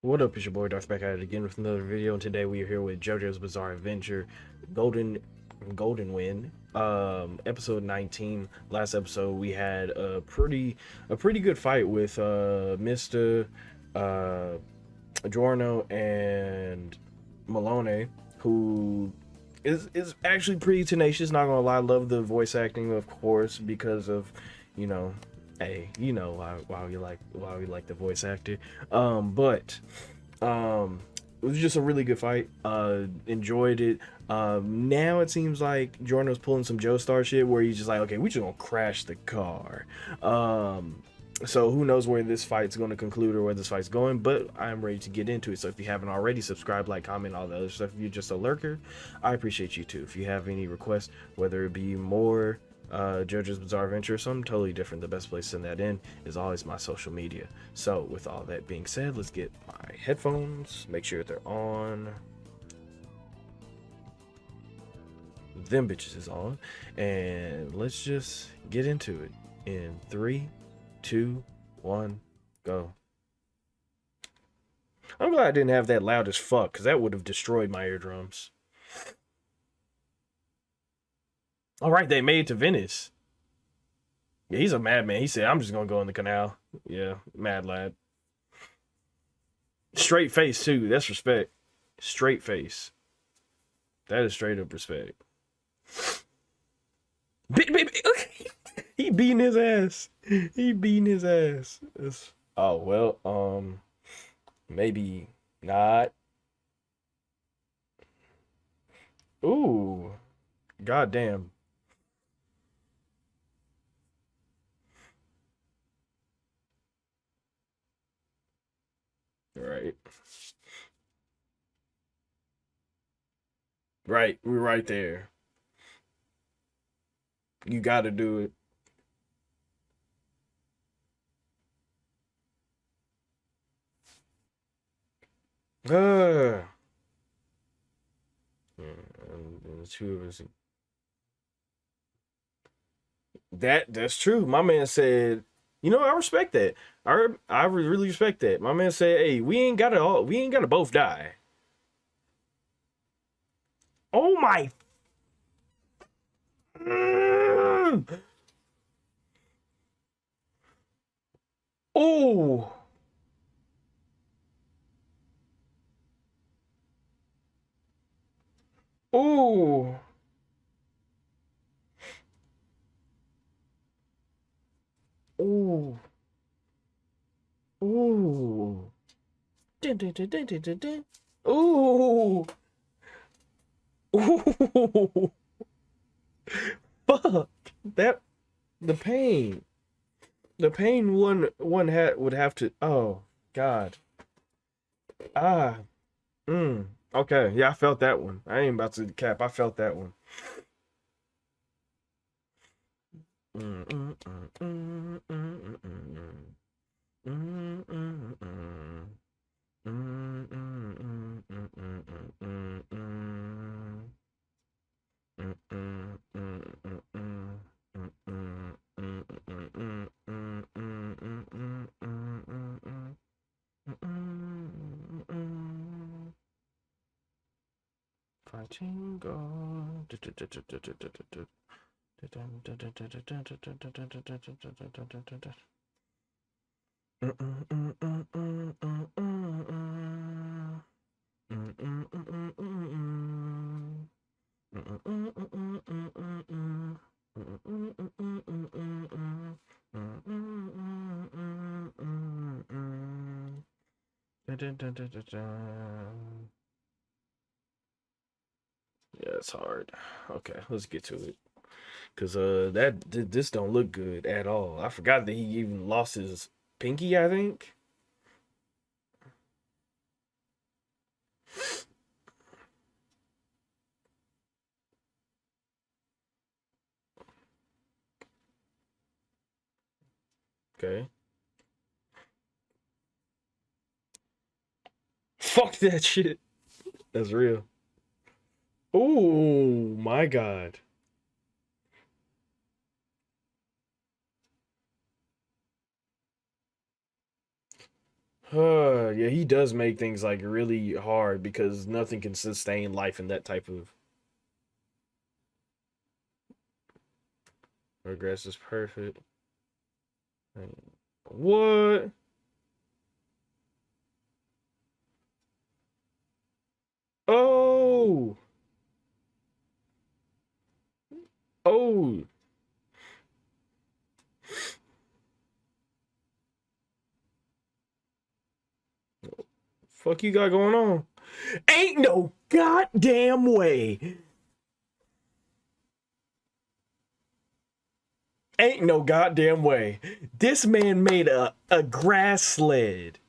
What up, it's your boy Dvrth back at it again with another video, and today we are here with JoJo's Bizarre Adventure, Golden Golden Win, episode 19. Last episode we had a pretty good fight with Mr. uh Giorno and Malone, who is actually pretty tenacious, not gonna lie. Love the voice acting, of course, because of, you know, hey, you know why we like the voice actor. But it was just a really good fight. Enjoyed it. Now it seems like Jordan's pulling some Joestar shit where he's just like, okay, we just gonna crash the car. So who knows where this fight's going to conclude or where this fight's going, but I'm ready to get into it. So if you haven't already, subscribe, like, comment, all the other stuff. If you're just a lurker, I appreciate you too. If you have any requests, whether it be more JoJo's Bizarre Adventure or something totally different, the best place to send that in is always my social media. So with all that being said, let's get my headphones, make sure they're on. Them bitches is on, and let's just get into it in 3, 2, 1, go. I'm glad I didn't have that loud as fuck, because that would have destroyed my eardrums. All right, they made it to Venice. Yeah, he's a madman. He said, I'm just gonna go in the canal. Yeah, mad lad. Straight face too. That's respect. Straight face. That is straight up respect. He beating his ass. He beating his ass. Oh well, maybe not. Ooh, goddamn. Right, right. We're right there. You got to do it. Uh, and the two of us. That's true. My man said, you know, I respect that. I really respect that. My man said, hey, we ain't gotta both die. Oh my. Mm. Oh. Oh. Oh. Oh. Dun, dun, dun, dun, dun, dun, dun. Ooh. Ooh. Fuck. That the pain. The pain one had would have to, oh God. Ah. Mm. Okay. Yeah, I felt that one. I ain't about to cap. I felt that one. Mm, mm, mm, mm, mm, mm, mm, mm, mm. Mm, mm, mm, mm, mm, mm, mm. Mm, mm, mm, mm, mm. Mm, mm, mm, mm, mm, mm, mm, mm, mm, mm, mm, mm. Mm, mm. Fighting God. Yeah, it's hard. Okay, let's get to it. Cause this don't look good at all. I forgot that he even lost his pinky, I think. Okay. Fuck that shit. That's real. Oh my god. Yeah, he does make things like really hard because nothing can sustain life in that type of regress is perfect. What? Oh, oh, fuck you got going on? Ain't no goddamn way. Ain't no goddamn way. This man made a grass sled.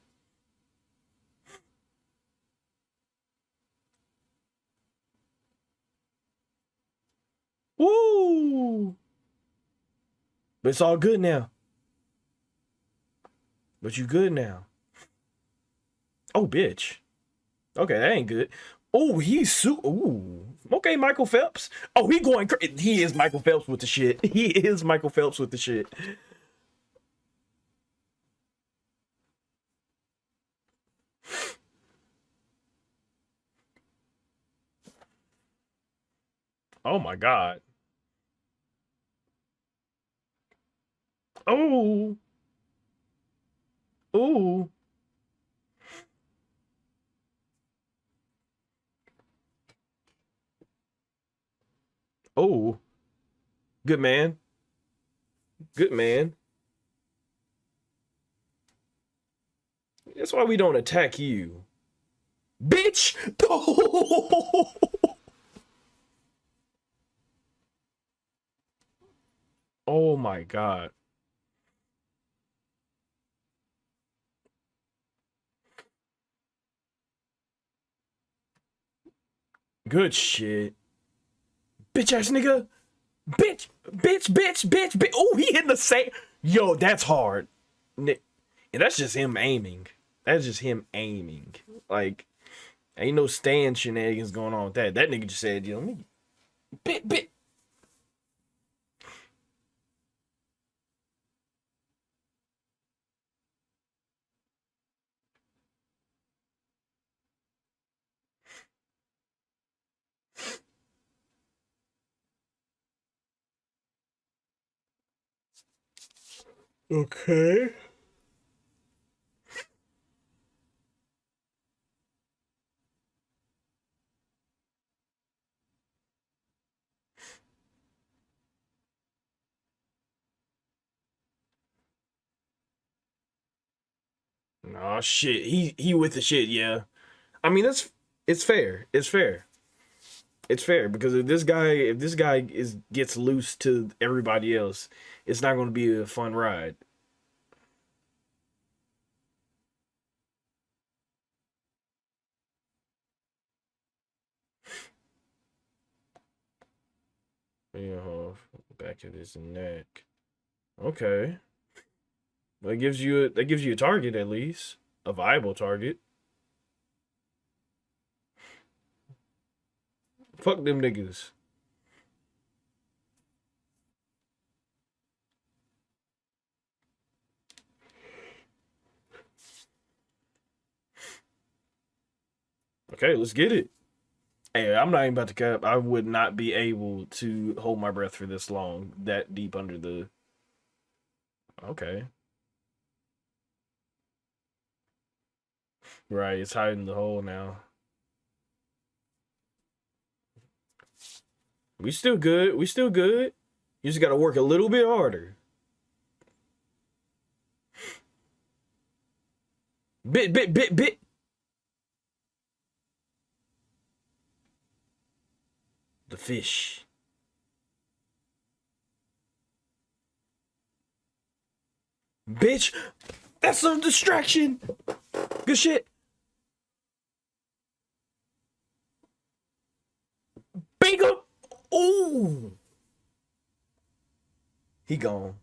Woo! But it's all good now. But you good now. Oh, bitch. Okay, that ain't good. Oh, he's ooh. Okay, Michael Phelps. Oh, he going crazy. He is Michael Phelps with the shit. He is Michael Phelps with the shit. Oh my god. Oh. Ooh. Oh. Good man. Good man. That's why we don't attack you. Bitch! Oh my god. Good shit. Bitch ass nigga. Bitch, bitch. Oh, he hitting the same. Yo, that's hard. And that's just him aiming. That's just him aiming. Like, ain't no stand shenanigans going on with that. That nigga just said, you know, me. Bit. Okay. Oh shit. He with the shit, yeah. I mean, it's fair. It's fair. It's fair because if this guy is gets loose to everybody else, it's not going to be a fun ride. You know, back of his neck. Okay, that gives you a target at least, a viable target. Fuck them niggas. Okay, let's get it. Hey, I'm not even about to cap. I would not be able to hold my breath for this long, that deep under the. Okay, right. It's hiding the hole now. We still good. We still good. You just got to work a little bit harder. Bit. The fish. Bitch, that's a distraction. Good shit. Bingo. Ooh. He gone.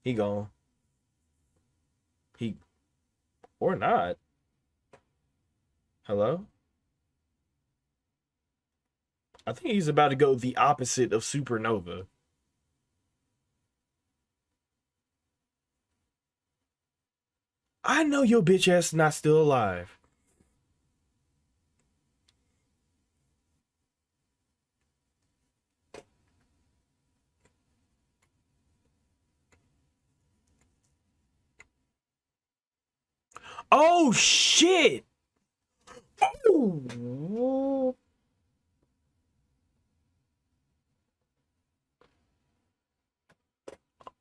He gone. He or not. Hello? I think he's about to go the opposite of supernova. I know your bitch ass not still alive. Oh shit! Oh,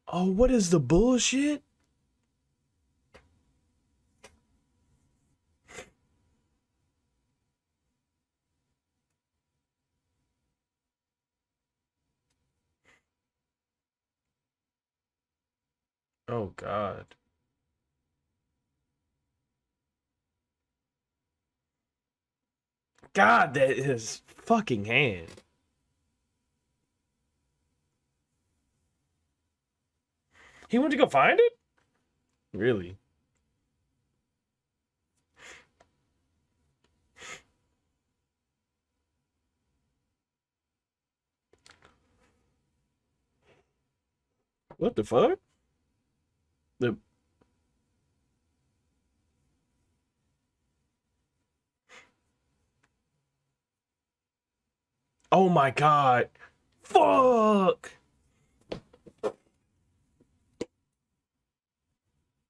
oh, what is the bullshit? Oh god. God, that is fucking hand. He went to go find it? Really? What the fuck? The Oh my god. Fuck.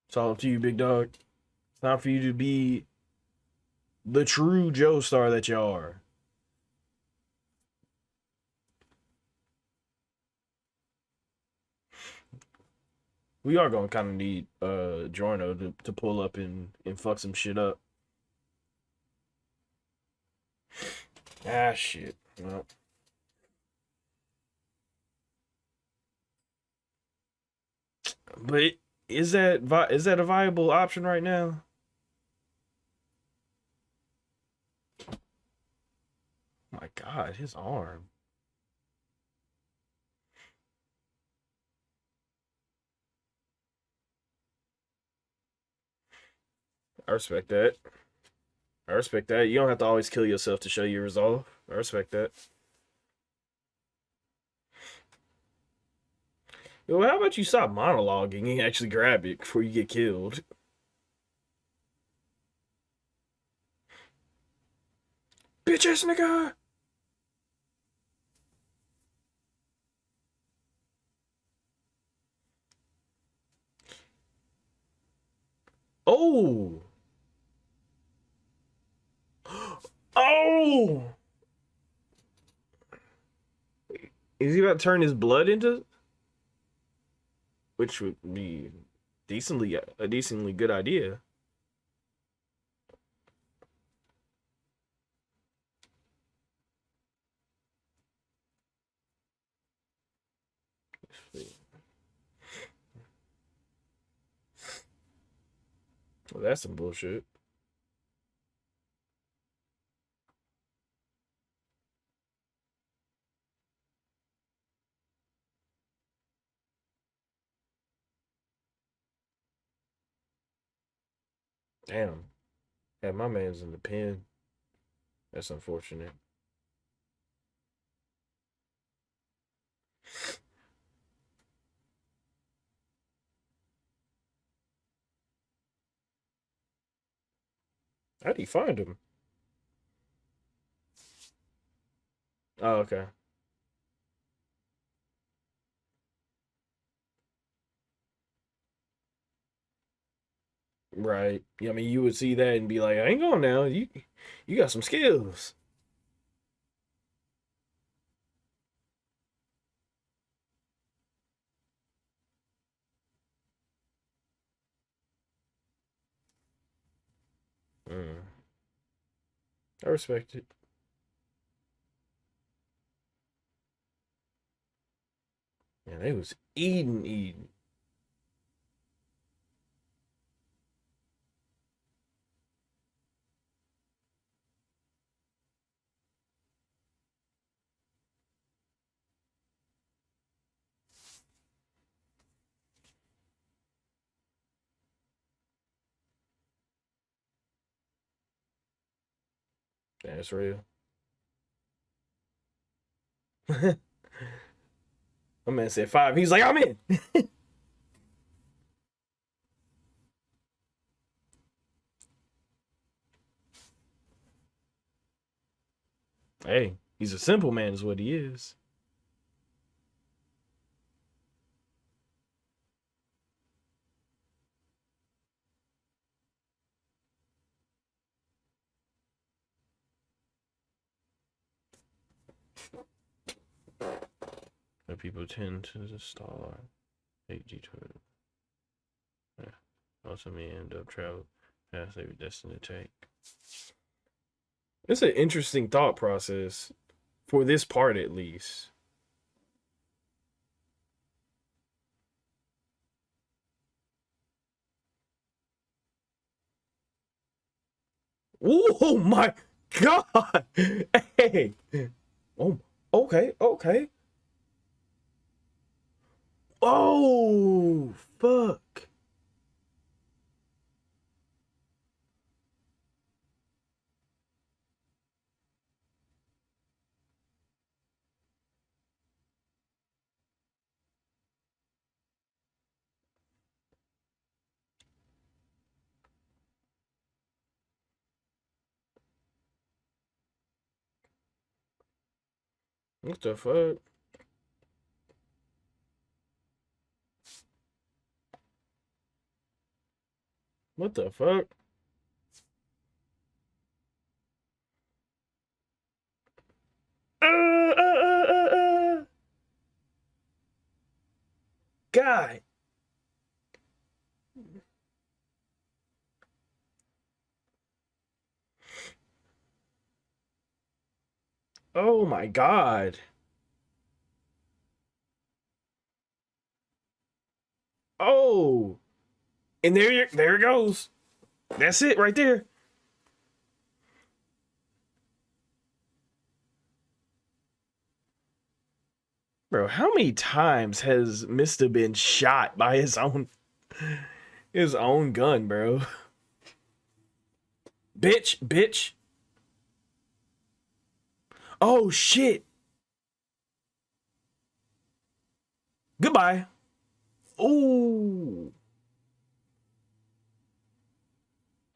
It's all up to you, big dog. It's time for you to be the true Joe star that you are. We are gonna kind of need Jorno to pull up and fuck some shit up. Ah shit. Well, but is that a viable option right now? Oh my god, his arm. I respect that. I respect that. You don't have to always kill yourself to show your resolve. I respect that. Well, how about you stop monologuing and actually grab it before you get killed? Bitch ass nigga! Oh! Oh! Is he about to turn his blood into? Which would be decently good idea. Well, that's some bullshit. Damn. Yeah, my man's in the pen. That's unfortunate. How'd he find him? Oh, okay. Right. Yeah, I mean, you would see that and be like, "Hang on now, you got some skills." Mm, I respect it. Yeah, they was eating. That's real. My man said 5. He's like, "I'm in." Hey, he's a simple man, is what he is. But people tend to star AG12. Yeah. Also, may end up travel past they were destined to take. It's an interesting thought process for this part, at least. Oh my god! Hey! Oh, okay, okay. Oh, fuck. What the fuck? What the fuck? God. Oh my god. Oh. And there it goes. That's it right there. Bro, how many times has Mister been shot by his own gun, bro? Bitch, bitch. Oh shit. Goodbye. Oh.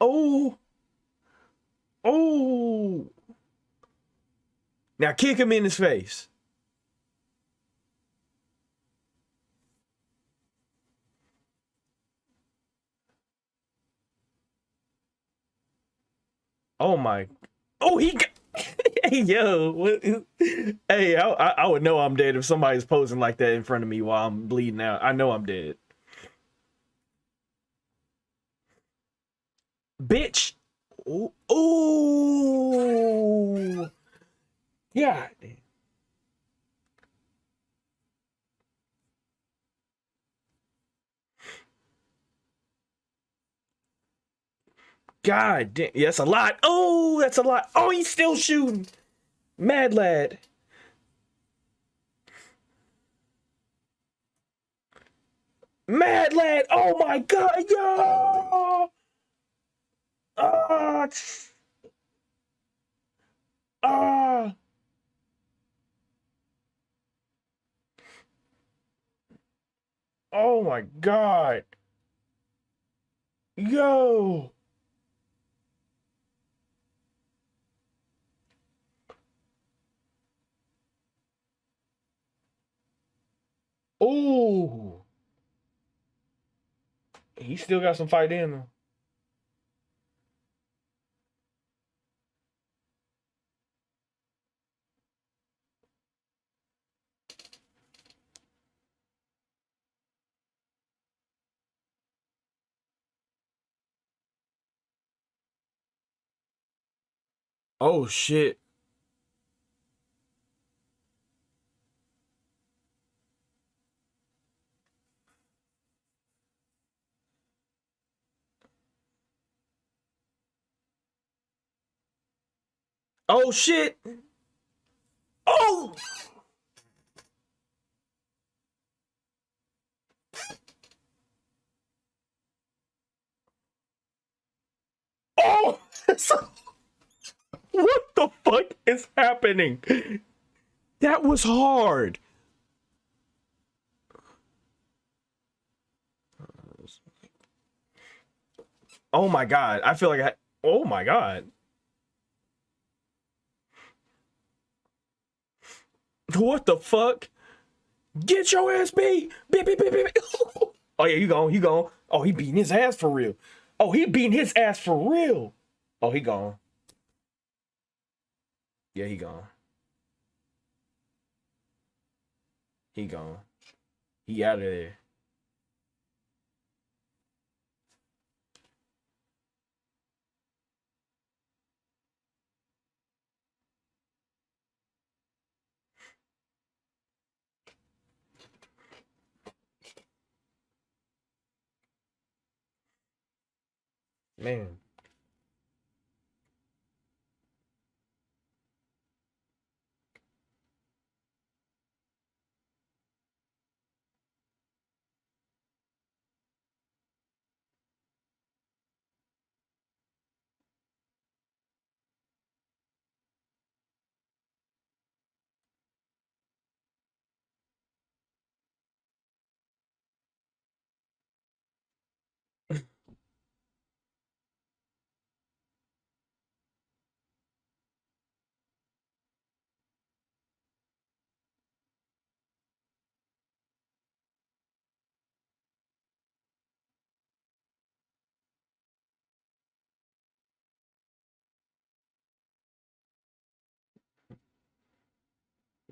Oh. Oh. Now kick him in his face. Oh my. Oh, he got. Hey, yo. Hey, I would know I'm dead if somebody's posing like that in front of me while I'm bleeding out. I know I'm dead. Bitch. Oh. Oh. Yeah. God damn. Yeah, that's a lot. Oh, that's a lot. Oh, he's still shooting. Mad lad. Mad lad. Oh my god. Yo. Ah. Ah. Oh my god. Yo. Oh. He still got some fight in him. Oh shit. Oh shit. Oh. Oh. What the fuck is happening? That was hard. Oh my god. I feel like I. Oh my god. What the fuck? Get your ass beat! Beat, beat, beat, beat. Oh yeah, you gone, you gone. Oh, he beating his ass for real. Oh, he beating his ass for real. Oh, he gone. Yeah, he gone. He gone. He out of there. Man.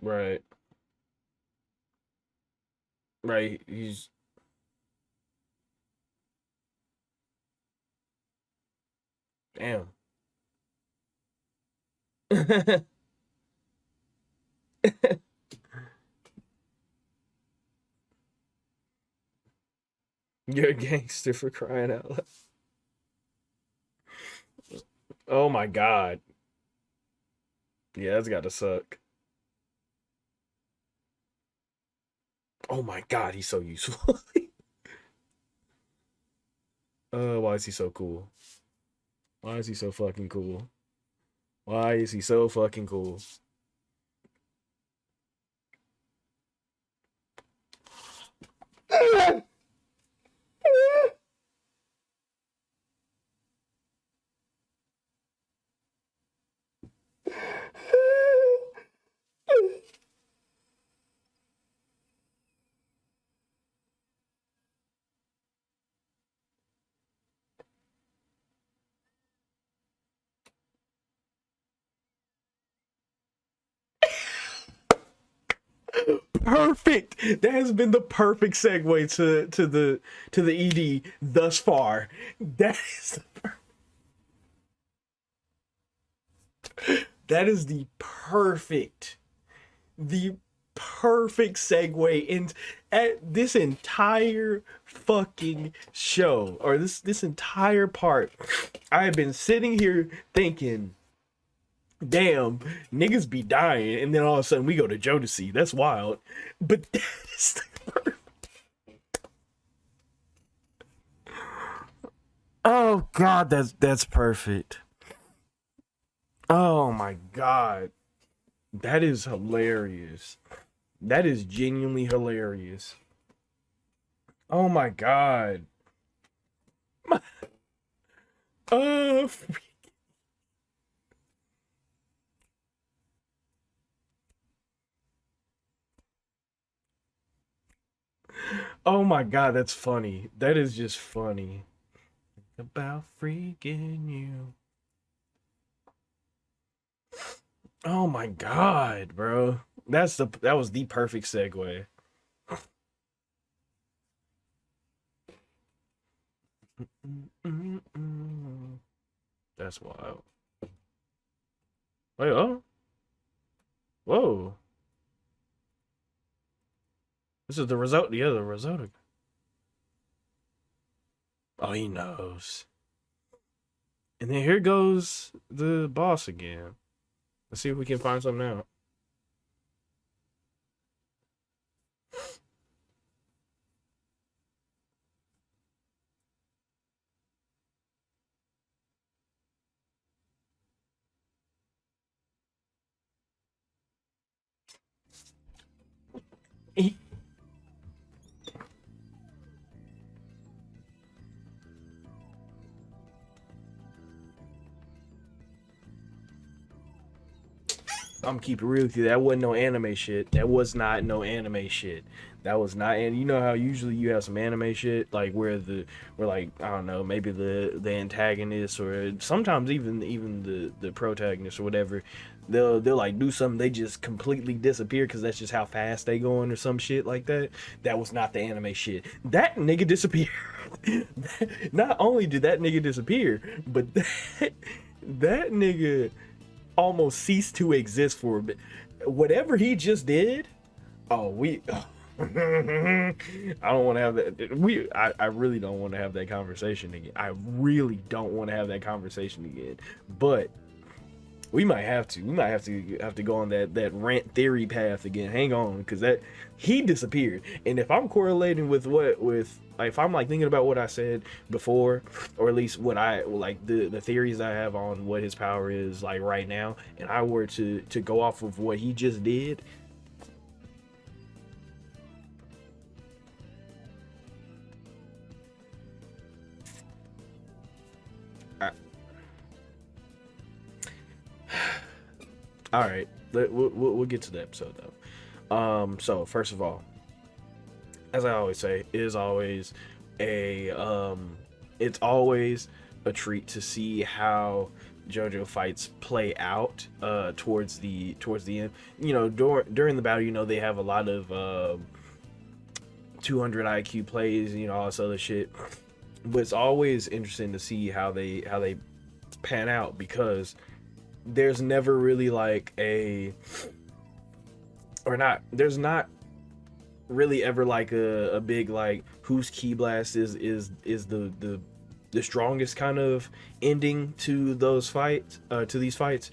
Right. Right. He's damn. You're a gangster for crying out loud. Oh my god. Yeah, that's gotta suck. Oh my god, he's so useful. Why is he so cool? Why is he so fucking cool? Why is he so fucking cool? Perfect. That has been the perfect segue to the ED thus far. That is that is the perfect segue in at this entire fucking show, or this entire part. I have been sitting here thinking, damn, niggas be dying, and then all of a sudden we go to Jodeci. That's wild. But that is oh god, that's perfect. Oh my god. That is hilarious. That is genuinely hilarious. Oh my god. Uh, oh my god, that's funny. That is just funny. About freaking you. Oh my god, bro. That was the perfect segue. That's wild. Wait, oh, whoa. This is the result. Yeah, the risotto. Oh, he knows. And then here goes the boss again. Let's see if we can find something out. He, I'm keep it real with you. That wasn't no anime shit. That was not no anime shit. That was not. And you know how usually you have some anime shit like where like I don't know, maybe the antagonist or sometimes even the protagonist or whatever, they'll like do something, they just completely disappear because that's just how fast they going or some shit like that. That was not the anime shit. That nigga disappeared. Not only did that nigga disappear, but that nigga almost ceased to exist for a bit. Whatever he just did, oh, I don't want to have that. I really don't want to have that conversation again. I really don't want to have that conversation again. But we might have to. We might have to go on that rant theory path again. Hang on, because that he disappeared. And if I'm correlating with like, if I'm like thinking about what I said before, or at least what I like the theories I have on what his power is like right now, and I were to go off of what he just did. All right, we'll get to the episode though. So first of all, as I always say, it is always it's always a treat to see how JoJo fights play out towards the end. You know, during the battle, you know, they have a lot of 200 IQ plays, you know, all this other shit. But it's always interesting to see how they pan out, because there's never really like there's not really ever like a big like whose ki blast is the strongest kind of ending to those fights, to these fights.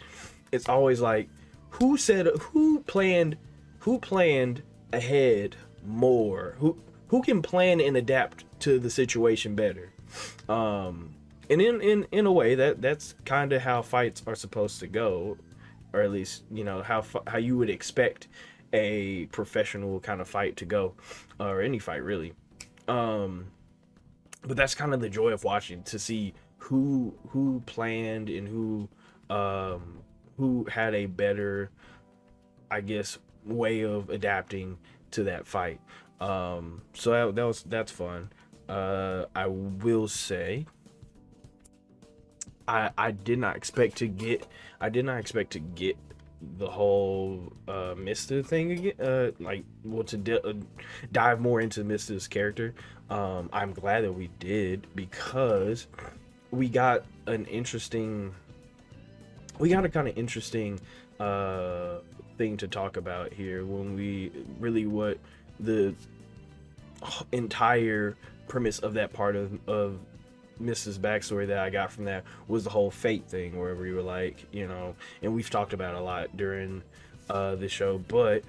It's always like who planned ahead more, who can plan and adapt to the situation better. And in a way that's kind of how fights are supposed to go, or at least, you know, how you would expect a professional kind of fight to go, or any fight really. But that's kind of the joy of watching, to see who planned and who had a better, I guess, way of adapting to that fight. So that's fun. I will say, I did not expect to get the whole Mista thing again. Like, well, to dive more into Mista's character. I'm glad that we did, because we got a kind of interesting thing to talk about here, when we really, what the entire premise of that part of Mrs. backstory that I got from that was the whole fate thing, where we were like, you know, and we've talked about it a lot during the show, but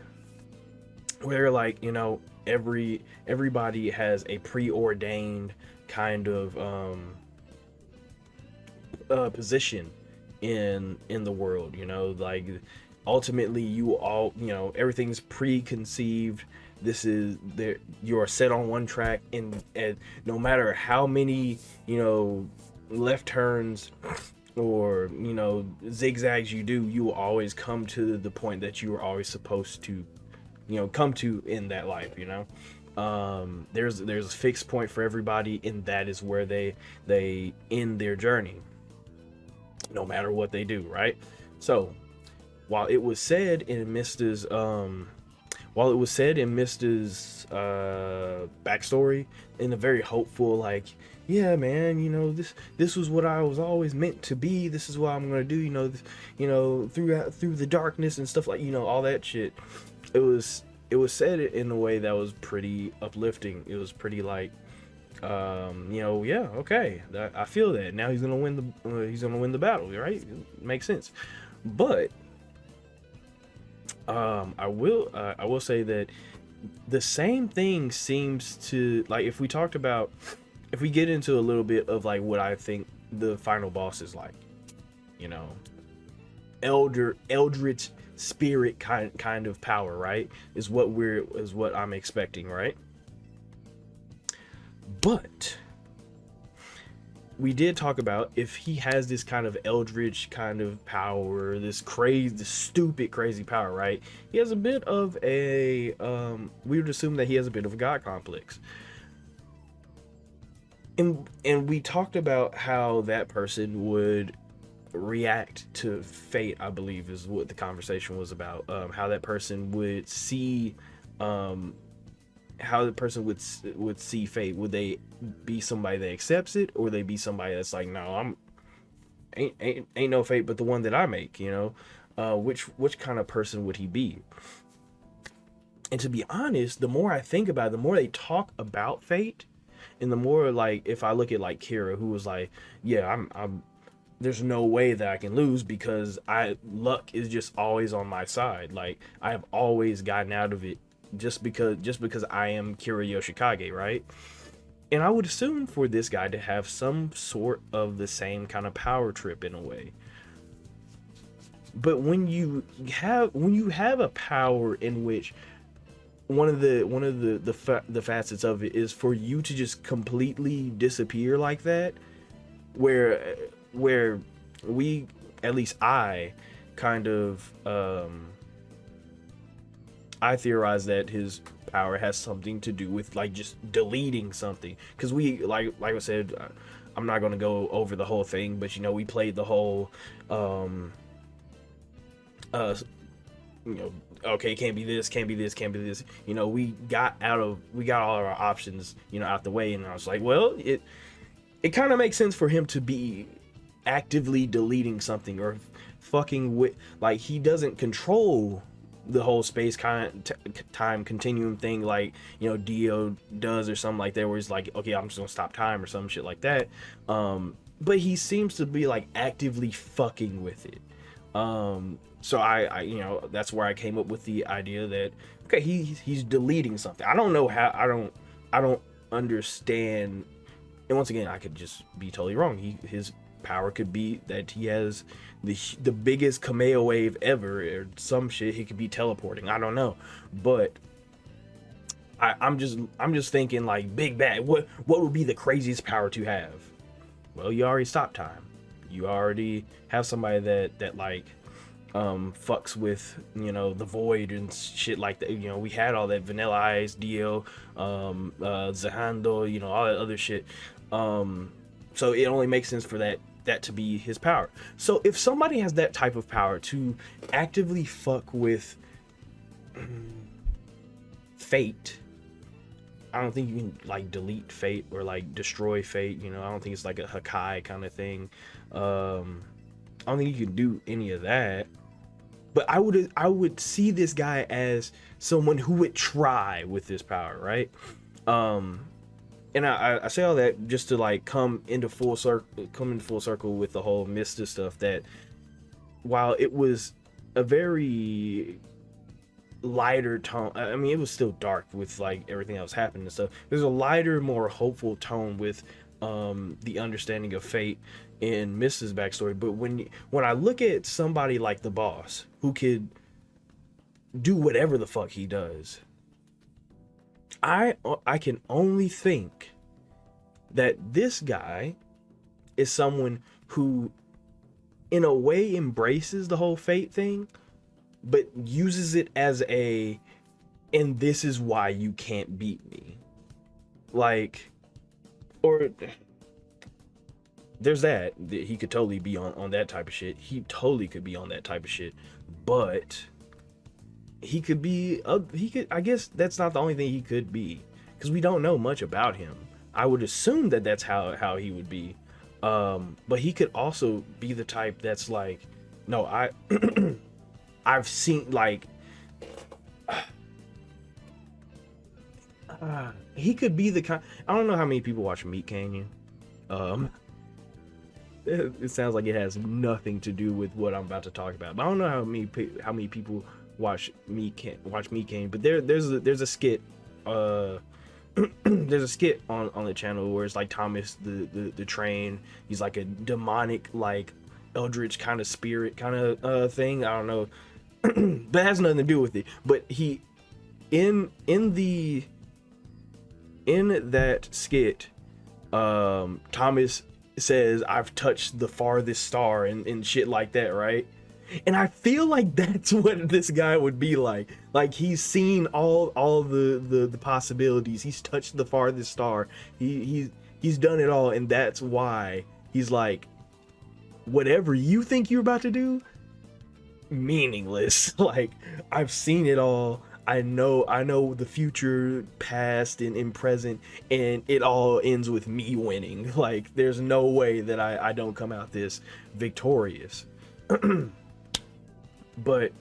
we're like, you know, everybody has a preordained kind of position in the world, you know, like ultimately you all, you know, everything's preconceived. This is there, you're set on one track, and no matter how many, you know, left turns or, you know, zigzags you do, you will always come to the point that you were always supposed to, you know, come to in that life, you know. There's a fixed point for everybody, and that is where they end their journey, no matter what they do, right? So while it was said in Mista's backstory, in a very hopeful, like, yeah, man, you know, this was what I was always meant to be. This is what I'm gonna do. You know, through the darkness and stuff, like, you know, all that shit. It was said in a way that was pretty uplifting. It was pretty like, you know, yeah, okay, I feel that. Now he's gonna win the battle, right? It makes sense. But I will say that the same thing seems to, like, if we get into a little bit of like what I think the final boss is like, you know, eldritch spirit kind of power, right? Is what I'm expecting, right? But we did talk about if he has this kind of eldritch kind of power, this crazy, this stupid, crazy power, right? He has a bit of a, we would assume that he has a bit of a god complex. And we talked about how that person would react to fate, I believe is what the conversation was about. How that person would see, how the person would see fate. Would they be somebody that accepts it, or would they be somebody that's like, no, I'm ain't no fate but the one that I make, you know? Which kind of person would he be? And to be honest, the more I think about it, the more they talk about fate, and the more, like, if I look at like Kira, who was like, yeah, I'm there's no way that I can lose because luck is just always on my side. Like, I have always gotten out of it just because I am Kira Yoshikage, right? And I would assume for this guy to have some sort of the same kind of power trip in a way. But when you have a power in which one of the facets of it is for you to just completely disappear like that, where we, at least I, kind of I theorize that his power has something to do with like just deleting something, because we like I said, I'm not going to go over the whole thing, but you know, we played the whole you know, okay, can't be this, can't be this, can't be this, you know, we got all of our options, you know, out the way, and I was like, well, it kind of makes sense for him to be actively deleting something, or fucking with, like, he doesn't control the whole space kind of time continuum thing like, you know, Dio does, or something like that, where he's like, okay, I'm just gonna stop time or some shit like that. But he seems to be like actively fucking with it. So I you know, that's where I came up with the idea that, okay, he's deleting something. I don't know how, I don't understand. And once again, I could just be totally wrong. His power could be that he has the biggest Kameo wave ever, or some shit. He could be teleporting. I don't know, but I'm just thinking like, big bad. What would be the craziest power to have? Well, you already stop time. You already have somebody that like fucks with, you know, the void and shit like that. You know, we had all that Vanilla Ice, Dio, Zahando, you know, all that other shit. So it only makes sense for that to be his power. So if somebody has that type of power to actively fuck with fate, I don't think you can like delete fate or like destroy fate, you know. I don't think it's like a Hakai kind of thing. I don't think you can do any of that. But I would see this guy as someone who would try with this power, right? And I say all that just to like come into full circle with the whole Mista stuff, that while it was a very lighter tone, I mean, it was still dark with like everything else happening and stuff. There's a lighter, more hopeful tone with the understanding of fate in Mista's backstory. But when I look at somebody like the boss, who could do whatever the fuck he does, I can only think that this guy is someone who in a way embraces the whole fate thing, but uses it as and this is why you can't beat me. Like, or there's that he could totally be on that type of shit. He totally could be on that type of shit, but he could be, I guess that's not the only thing he could be, because we don't know much about him. I would assume that that's how he would be. But he could also be the type that's like, no, I've seen, like, he could be the kind, I don't know how many people watch Meat Canyon. It sounds like it has nothing to do with what I'm about to talk about, but I don't know how many people watch Meat Canyon. But there's a skit, there's a skit on the channel where it's like Thomas the train, he's like a demonic, like eldritch kind of spirit kind of thing, I don't know. But it has nothing to do with it. But he in that skit, Thomas says I've touched the farthest star and shit like that, right? And I feel like that's what this guy would be like. Like he's seen all the possibilities. He's touched the farthest star. He's done it all, and that's why he's like, whatever you think you're about to do, meaningless. Like I've seen it all. I know the future, past and present, and it all ends with me winning. Like there's no way that I don't come out this victorious. But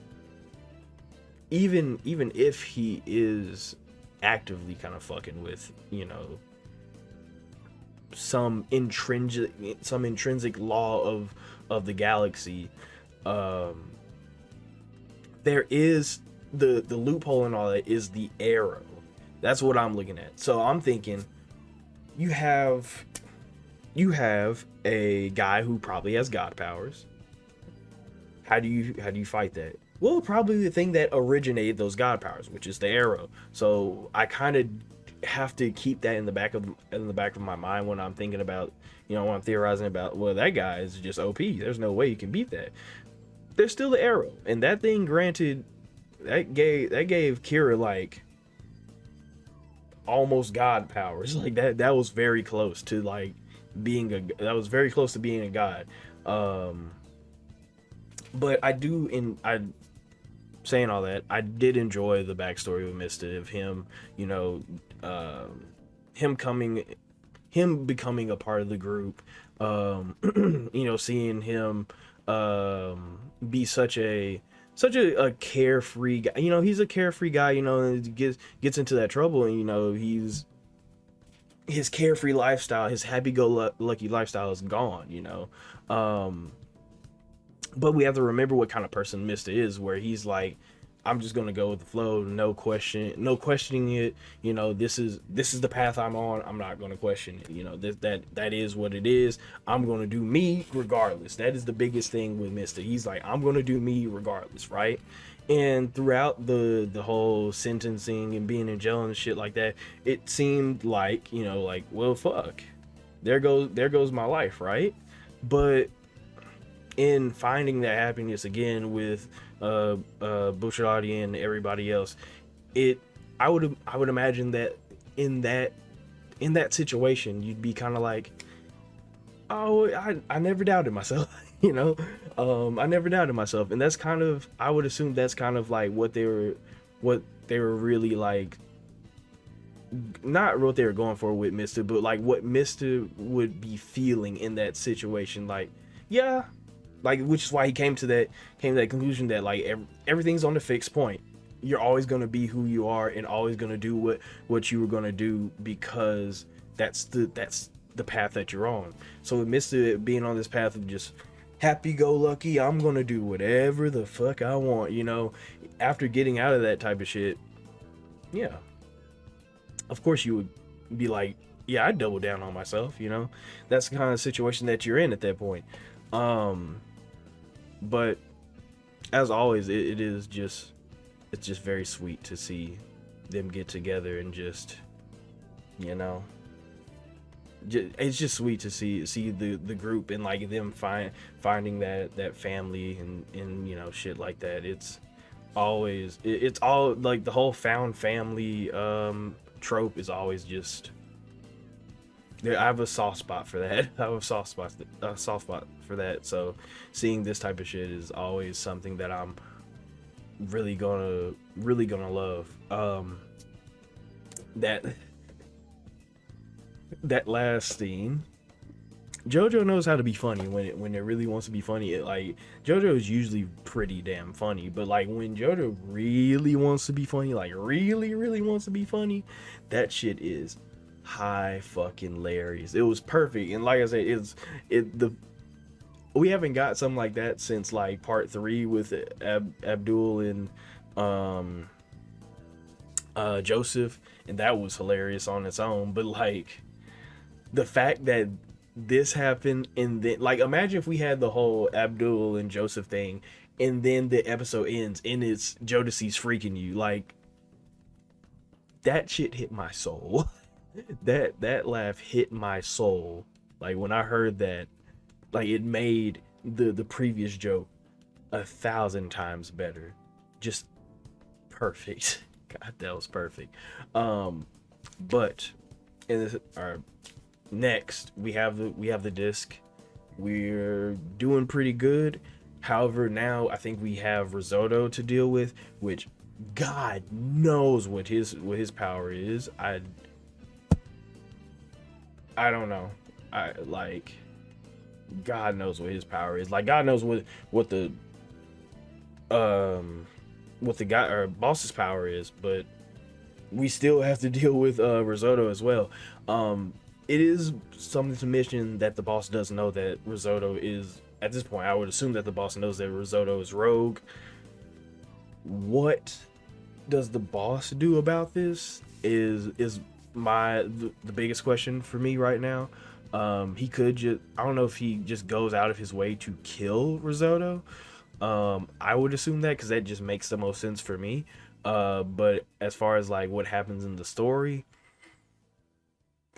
even if he is actively kind of fucking with, you know, some intrinsic law of the galaxy, there is the loophole and all that is the arrow. That's what I'm looking at. So I'm thinking you have a guy who probably has god powers. How do you fight that? Well, probably the thing that originated those god powers, which is the arrow. So I kind of have to keep that in the back of my mind when I'm thinking about, you know, when I'm theorizing about, well, that guy is just OP. There's no way you can beat that. There's still the arrow, and that thing granted that gave Kira like almost god powers. Like that was very close to like being a god. But saying all that, I did enjoy the backstory with Mista, of him, you know, him becoming a part of the group, you know, seeing him be such a carefree guy. You know, he's a carefree guy, you know, and gets into that trouble, and you know, his carefree lifestyle, his happy-go-lucky lifestyle is gone, you know. But we have to remember what kind of person Mista is, where he's like, I'm just gonna go with the flow, no questioning it. You know, this is the path I'm on. I'm not gonna question it. You know, that is what it is. I'm gonna do me regardless. That is the biggest thing with Mista. He's like, I'm gonna do me regardless, right? And throughout the whole sentencing and being in jail and shit like that, it seemed like, you know, like, well, fuck, there goes my life, right? But in finding that happiness again with Bucciarati and everybody else, I would imagine that in that situation you'd be kind of like, oh, I never doubted myself. You know, I never doubted myself, and that's kind of, I would assume that's kind of like what they were really like, not what they were going for with Mista, but like what Mista would be feeling in that situation. Like, yeah, like, which is why he came to that conclusion that like everything's on the fixed point. You're always going to be who you are and always going to do what you were going to do, because that's the path that you're on. So with Mista being on this path of just happy-go-lucky, I'm going to do whatever the fuck I want, you know, after getting out of that type of shit, yeah, of course you would be like, yeah, I'd double down on myself, you know. That's the kind of situation that you're in at that point. But as always, it's just very sweet to see them get together and just, you know, it's just sweet to see the group and like them finding that family and you know, shit like that. It's always, it's all like the whole found family trope is always just, I have a soft spot for that. I have a soft spot for that. So seeing this type of shit is always something that I'm really gonna love. That last scene, Jojo knows how to be funny when it really wants to be funny. Like, Jojo is usually pretty damn funny, but like when Jojo really wants to be funny, like really wants to be funny, that shit is high fucking hilarious. It was perfect. And like I said, we haven't got something like that since like part 3 with Abdul and Joseph, and that was hilarious on its own. But like the fact that this happened, and then like imagine if we had the whole Abdul and Joseph thing, and then the episode ends and it's Jodeci's freaking you, like that shit hit my soul. that laugh hit my soul Like when I heard that, like it made the previous joke 1,000 times better. Just perfect. God, that was perfect. But in this, our next we have the disc. We're doing pretty good. However, now I think we have Risotto to deal with, which God knows what his power is. I don't know. I like God knows what his power is. Like God knows what the um what the guy or boss's power is, but we still have to deal with Risotto as well. It is something to mention that the boss does know that Risotto is, at this point I would assume that the boss knows that Risotto is rogue. What does the boss do about this is the biggest question for me right now. He could just, I don't know if he just goes out of his way to kill Risotto. I would assume that because that just makes the most sense for me. But as far as like what happens in the story,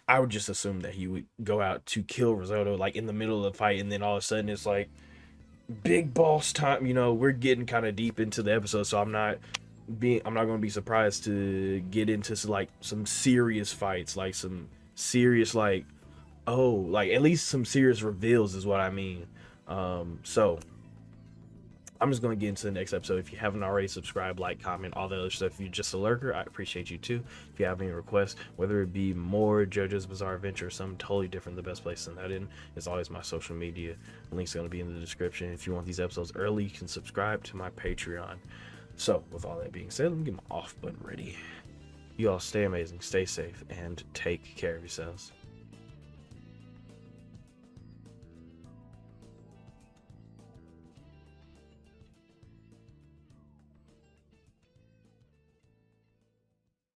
I would just assume that he would go out to kill Risotto like in the middle of the fight, and then all of a sudden it's like big boss time. You know, we're getting kind of deep into the episode, so I'm not going to be surprised to get into like some serious fights, like some serious like, oh, like at least some serious reveals is what I mean. So I'm just going to get into the next episode. If you haven't already, subscribe, like, comment, all the other stuff. If you're just a lurker, I appreciate you too. If you have any requests, whether it be more JoJo's Bizarre Adventure or something totally different, the best place to send that in is always my social media. The link's going to be in the description. If you want these episodes early, you can subscribe to my Patreon. So with all that being said, let me get my off button ready. You all stay amazing, stay safe, and take care of yourselves.